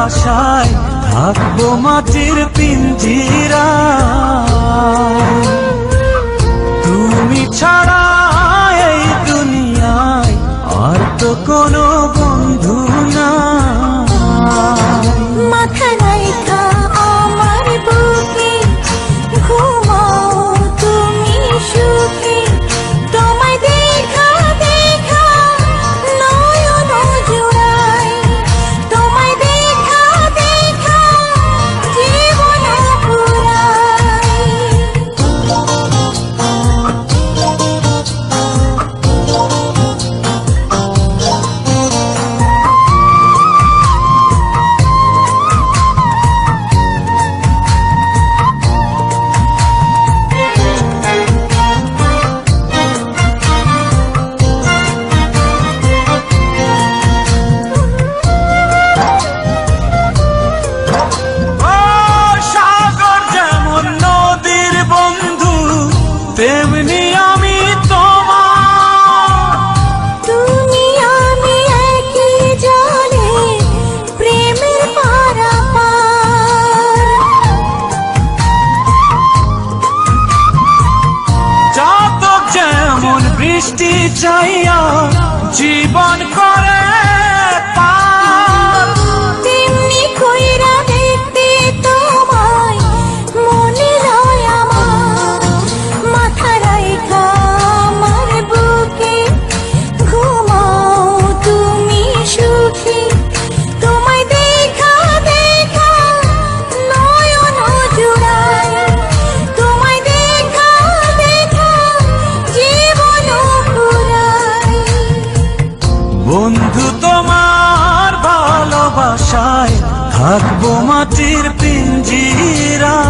ভালোবাসায় থাকবো মাটির পিঞ্জিরায়। তুমি ছাড়া এই দুনিয়ায় আর তো কোনো বন্ধু নাই। মাথা রাইখা আমার বুকে ঘুমাও তুমি সুখে, তোমায় দেখা দেখা নয়ন জুড়াই, তোমায় দেখা দেখা জীবন পুরাই। তেমনি আমি তোমার, তুমি আমি একই জলে প্রেমের পারাপার। চাতক যেমন বৃষ্টি চাইয়া জীবন করে পার, তেমনি কইরা দেখতে তোমায় মনে রয় আমার। মাথা রাইখা আমার বুকে ঘুমাও তুমি সুখে, তোমায় দেখা দেখা নয়ন জুড়াই, তোমায় দেখা দেখা জীবন পুরাই। বন্ধু তোমার ভালোবাসায় থাকবো মাটির পিঞ্জিরায়।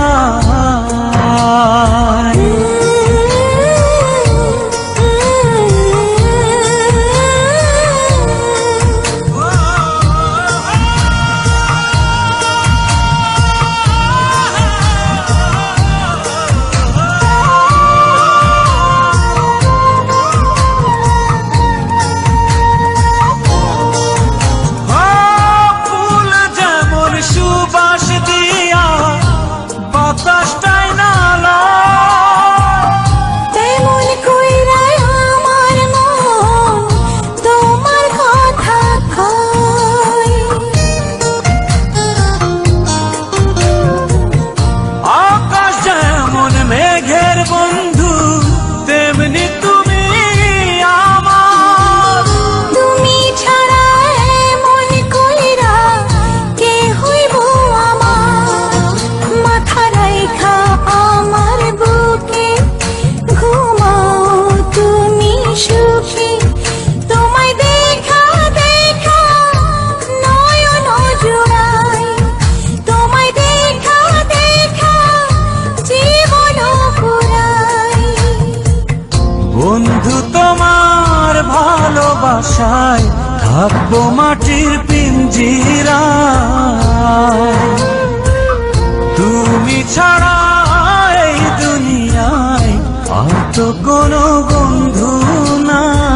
সুবাস দিয়া বাতাসটাই নালা, তেমন কইরা আমার মন তোমার কথা কয়। আকাশ যেমন মেঘের বন্ধু তেমনি তুমি আমার। তুমি ছাড়া এমন কইরা কে হইব আমার। মাথা রাইখা আমার বুকে ঘুমাও তুমি সুখে, তোমায় দেখা দেখা নয়ন জুড়াই, তোমায় দেখা দেখা জীবন পুরাই। বন্ধু তোমার ভালোবাসায় থাকবো মাটির পিঞ্জিরায়। তুমি ছাড়া এই দুনিয়ায় আর তো কোনো বন্ধু নাই।